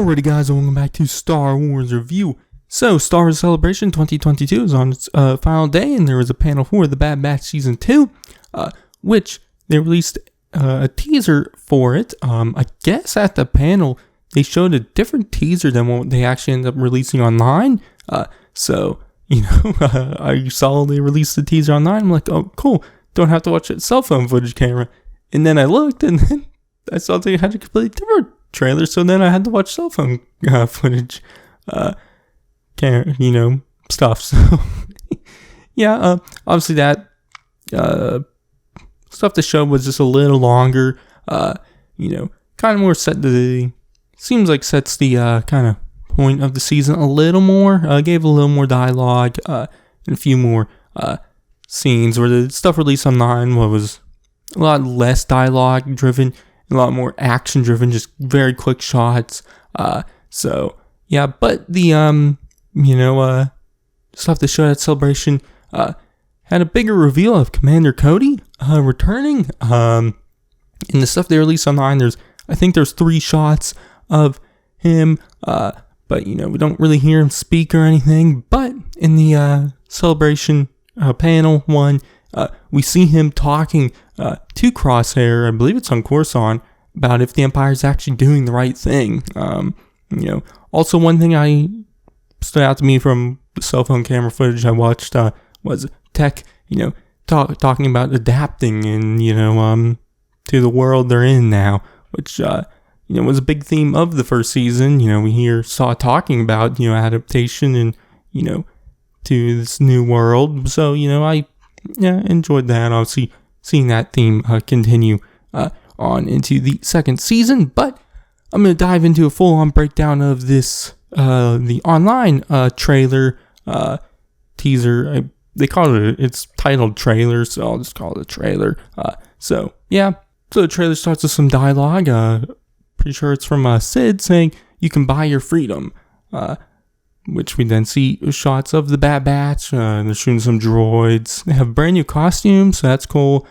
Alrighty guys, welcome back to Star Wars Review. So, Star Wars Celebration 2022 is on its final day, and there was a panel for The Bad Batch Season 2, which they released a teaser for it. I guess at the panel, they showed a different teaser than what they actually ended up releasing online. I saw they released the teaser online. I'm like, oh, cool, don't have to watch it cell phone footage camera. And then I looked, and then I saw they had a completely different trailer, so then I had to watch cell phone footage, stuff. So, yeah, obviously that stuff to show was just a little longer, kind of more set to the, seems like sets the kind of point of the season a little more, gave a little more dialogue, and a few more scenes, where the stuff released online was a lot less dialogue driven, a lot more action driven, just very quick shots. So yeah, but the stuff that showed at Celebration had a bigger reveal of Commander Cody returning. In the stuff they released online, I think there's 3 shots of him, but we don't really hear him speak or anything. But in the Celebration panel one, we see him talking to Crosshair, I believe it's on Coruscant, about if the Empire is actually doing the right thing. Also one thing I stood out to me from the cell phone camera footage I watched was Tech, talking about adapting and, to the world they're in now, which, was a big theme of the first season. We saw talking about, adaptation and, to this new world. So, I enjoyed that. Obviously, seeing that theme continue on into the second season. But I'm going to dive into a full-on breakdown of this, the online trailer teaser. They call it's titled trailer, so I'll just call it a trailer. So the trailer starts with some dialogue. Pretty sure it's from Sid saying, "You can buy your freedom," which we then see shots of the Bad Batch. They're shooting some droids. They have brand new costumes, so that's cool.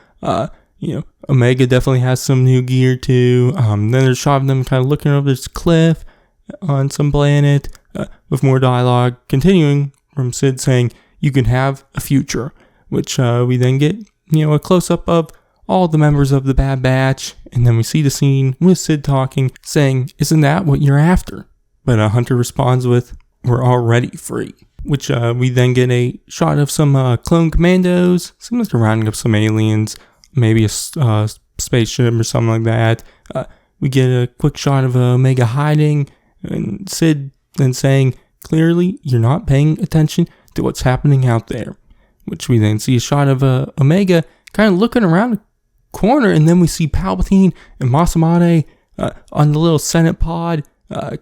Omega definitely has some new gear too. Then there's a shot of them kind of looking over this cliff on some planet, with more dialogue continuing from Sid saying, "You can have a future," which we then get a close-up of all the members of the Bad Batch, and then we see the scene with Sid talking, saying, "Isn't that what you're after?" But Hunter responds with, "We're already free," which we then get a shot of some clone commandos. Seems like they're rounding up some aliens, maybe a spaceship or something like that. We get a quick shot of Omega hiding, and Sid then saying, "Clearly, you're not paying attention to what's happening out there," which we then see a shot of Omega kind of looking around the corner, and then we see Palpatine and Mas Amedda on the little Senate pod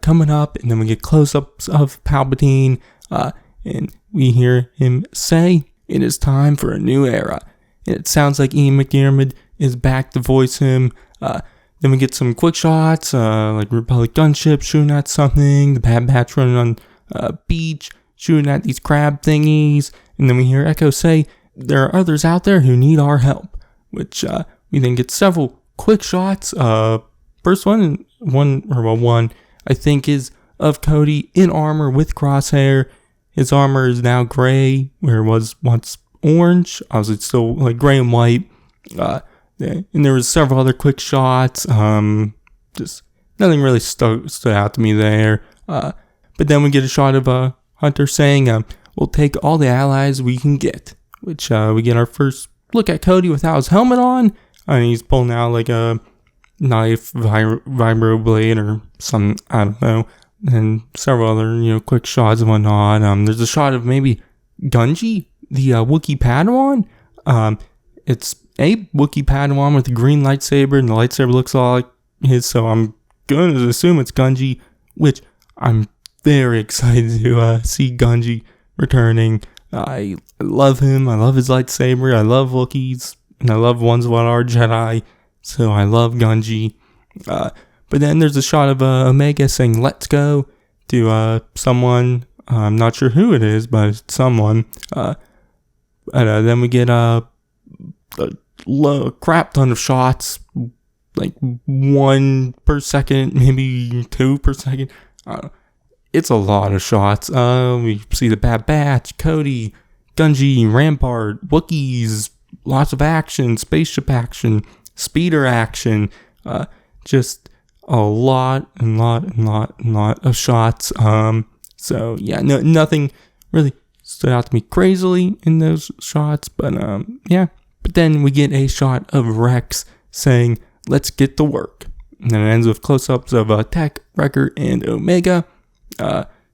coming up, and then we get close-ups of Palpatine, and we hear him say, "It is time for a new era." And it sounds like Ian McDiarmid is back to voice him. Then we get some quick shots, like Republic gunship shooting at something, the Bad Batch running on a beach, shooting at these crab thingies, and then we hear Echo say, "There are others out there who need our help," which we then get several quick shots. First one I think is of Cody in armor with Crosshair. His armor is now gray, where it was once orange. Obviously, it's still like gray and white. And there was several other quick shots. Just nothing really stood out to me there. But then we get a shot of Hunter saying, "We'll take all the allies we can get," which we get our first look at Cody without his helmet on. And he's pulling out like a knife, vibro blade or something, I don't know. And several other, quick shots and whatnot. There's a shot of maybe Gungi, the Wookiee Padawan. It's a Wookiee Padawan with a green lightsaber, and the lightsaber looks all like his, so I'm going to assume it's Gungi, which I'm very excited to see Gungi returning. I love him. I love his lightsaber. I love Wookiees, and I love ones that are Jedi, so I love Gungi. But then there's a shot of Omega saying, "Let's go," to someone. I'm not sure who it is, but it's someone. Then we get a crap ton of shots, like 1 per second, maybe 2 per second, It's a lot of shots. We see the Bad Batch, Cody, Gungi, Rampart, Wookiees, lots of action, spaceship action, speeder action, just a lot of shots. So yeah, nothing really stood out to me crazily in those shots, but yeah. But then we get a shot of Rex saying, "Let's get to work," and then it ends with close-ups of Tech, Wrecker, and Omega.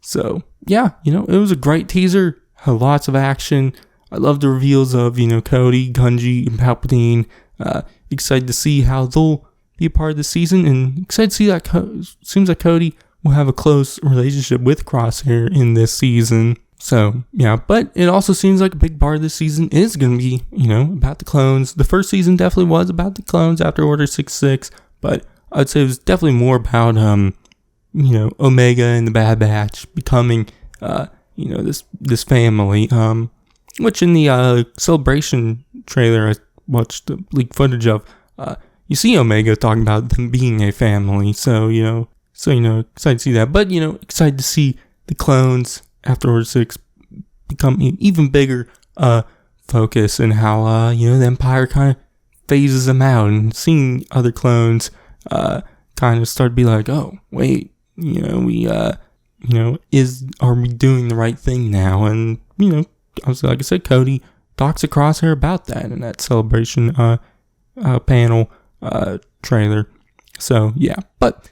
So yeah, it was a great teaser. Had lots of action. I love the reveals of Cody, Gungi, and Palpatine. Excited to see how they'll be a part of the season, and excited to see that seems like Cody will have a close relationship with Crosshair in this season. So yeah, but it also seems like a big part of this season is going to be about the clones. The first season definitely was about the clones after Order 66, but I'd say it was definitely more about Omega and the Bad Batch becoming this family. Which in the Celebration trailer I watched the leaked footage of, you see Omega talking about them being a family. So excited to see that. But excited to see the clones after Order 6 become an even bigger focus, and how the Empire kind of phases them out, and seeing other clones kind of start to be like, oh wait, are we doing the right thing now? And like I said, Cody talks to Crosshair about that in that Celebration panel trailer. So yeah, but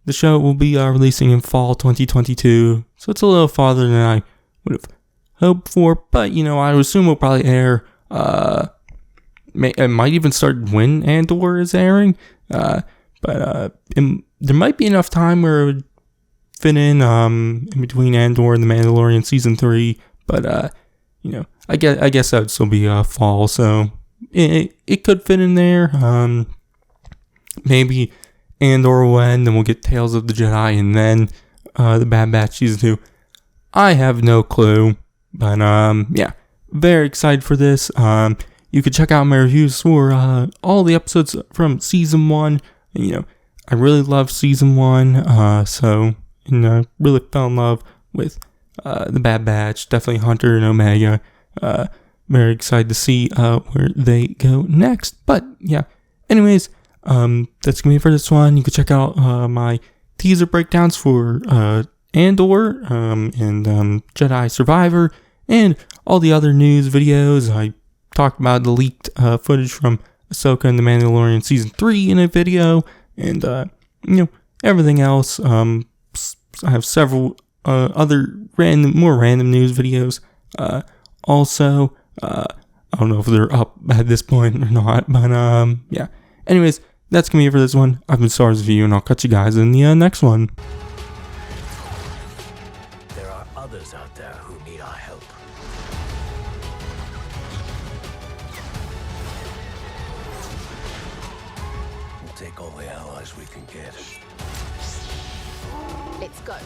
the show will be releasing in fall 2022, so it's a little farther than I would have hoped for. But I would assume it'll probably air. It might even start when Andor is airing. But there might be enough time where it would fit in between Andor and The Mandalorian season 3. But I guess that would still be fall, so it could fit in there. Maybe Andor will end, then we'll get Tales of the Jedi, and then the Bad Batch season 2. I have no clue, but yeah, very excited for this. You can check out my reviews for all the episodes from season 1. I really love season 1, so really fell in love with the Bad Batch, definitely Hunter and Omega. Very excited to see where they go next. But yeah, anyways, that's gonna be it for this one. You can check out my teaser breakdowns for Andor and Jedi Survivor, and all the other news videos. I talked about the leaked footage from Ahsoka and The Mandalorian season 3 in a video, and everything else. I have several other more random news videos. Also, I don't know if they're up at this point or not, but yeah. Anyways, that's gonna be it for this one. I've been StarsView, and I'll catch you guys in the next one. There are others out there who need our help. We'll take all the allies we can get. Let's go.